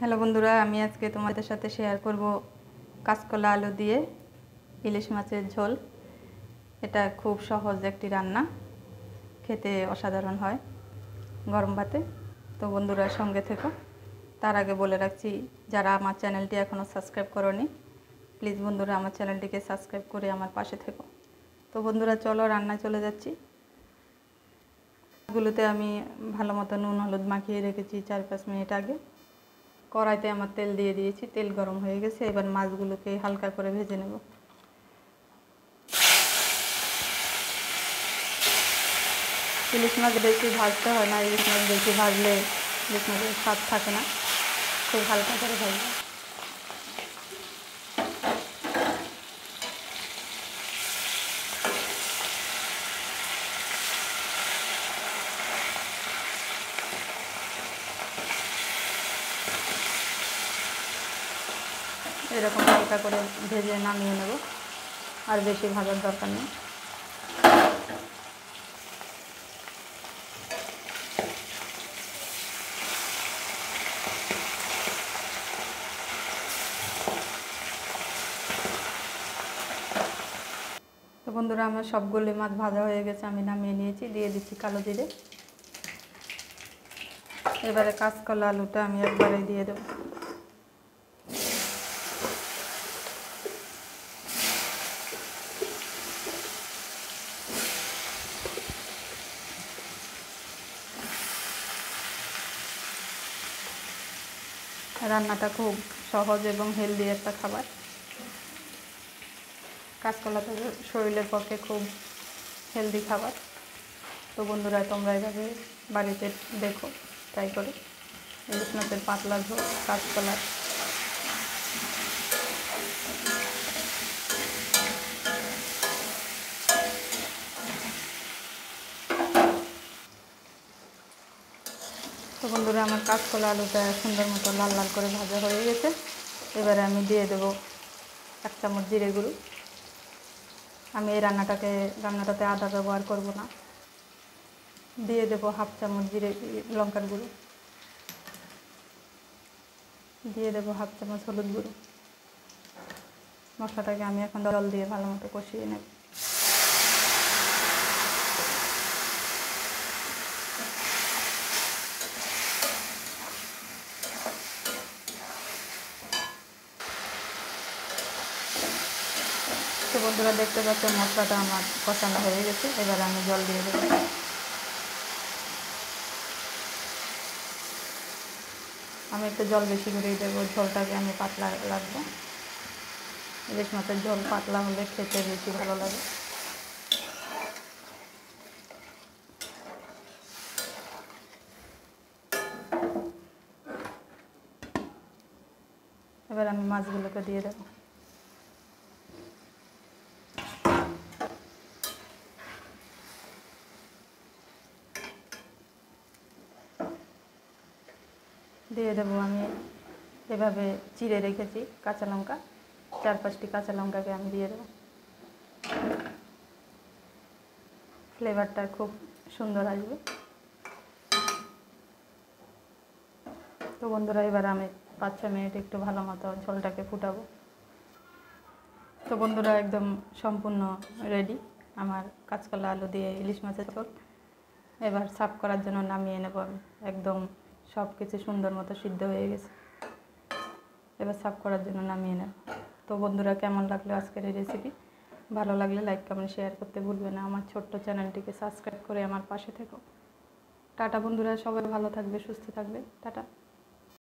Hello বন্ধুরা, আমি আজকে তোমাদের সাথে শেয়ার করব কাঁচকলা আলু দিয়ে ইলিশ মাছের ঝোল। এটা খুব সহজ একটি রান্না, খেতে অসাধারণ হয় গরম ভাতে। তো বন্ধুরা সঙ্গে থেকো। তার আগে বলে রাখছি, যারা আমার চ্যানেলটি এখনও সাবস্ক্রাইব করোনি, প্লিজ বন্ধুরা আমার চ্যানেলটিকে সাবস্ক্রাইব করে আমার পাশে থেকো। তো বন্ধুরা চলো রান্নায় চলে যাচ্ছি। এগুলোতে আমি ভালো মতো নুন হলুদ মাখিয়ে রেখেছি 4-5 মিনিট আগে। কড়াইতে আমার তেল দিয়ে দিয়েছি, তেল গরম হয়ে গেছে। এবার মাছগুলোকে হালকা করে ভেজে নেব। ইলিশ মাছ বেশি ভাজতে হয় না, ইলিশ মাছ বেশি ভাজলে ইলিশ মাছের স্বাদ থাকে না, খুব হালকা করে ভাজবে। এরকম হালকা করে ভেজে নামিয়ে নেব, আর বেশি ভাজার দরকার নেই। তো বন্ধুরা আমার সবগুলো মাছ ভাজা হয়ে গেছে, আমি নামিয়ে নিয়েছি। দিয়ে দিচ্ছি কালো জিরে। এবারে কাঁচকলা আলুটা আমি একবারে দিয়ে দেবো। রান্নাটা খুব সহজ এবং হেলদি একটা খাবার। কাঁচকলা তো শরীরের পক্ষে খুব হেলদি খাবার। তো বন্ধুরা তোমরা এভাবে বাড়িতে দেখো, ট্রাই করে। ইলিশ মাছের পাতলা ঝোল কাঁচকলার। তো বন্ধুরা আমার কাঁচকলা আলুটা সুন্দর মতো লাল লাল করে ভাজা হয়ে গেছে। এবারে আমি দিয়ে দেবো 1 চামচ জিরে গুঁড়ো। আমি এই রান্নাটাতে আদা ব্যবহার করব না। দিয়ে দেবো 1/2 চামচ লঙ্কার গুঁড়ো। দিয়ে দেবো 1/2 চামচ হলুদ গুঁড়ো। মশলাটাকে আমি এখন জল দিয়ে ভালো মতো কষিয়ে নেব। তো বন্ধুরা দেখতে পাচ্ছ মশলাটা আমার কষানো হয়ে গেছে। এবার আমি জল দিয়ে দেবো। আমি একটু জল বেশি করেই দেবো, ঝোলটাকে আমি পাতলা রাখবো। ইলিশ মাছের ঝোল পাতলা হলে খেতে বেশি ভালো লাগে। এবার আমি মাছগুলোকে দিয়ে দেবো। দিয়ে দেবো আমি এভাবে চিড়ে রেখেছি কাঁচা লঙ্কা, 4-5টি কাঁচা লঙ্কাকে আমি দিয়ে দেবো। ফ্লেভারটা খুব সুন্দর আসবে। তো বন্ধুরা এবার আমি 5-6 মিনিট একটু ভালো মতো ঝোলটাকে ফুটাবো। তো বন্ধুরা একদম সম্পূর্ণ রেডি আমার কাঁচকলা আলু দিয়ে ইলিশ মাছের ঝোল। এবার সার্ভ করার জন্য নামিয়ে নেব আমি। একদম সব কিছু সুন্দর মতো সিদ্ধ হয়ে গেছে। এবার সার্ভ করার জন্য নামিয়ে নেব। তো বন্ধুরা কেমন লাগলো আজকের এই রেসিপি? ভালো লাগলে লাইক কমেন্ট শেয়ার করতে ভুলবে না। আমার ছোট্ট চ্যানেলটিকে সাবস্ক্রাইব করে আমার পাশে থেকো। টাটা বন্ধুরা, সবাই ভালো থাকবে, সুস্থ থাকবে। টাটা।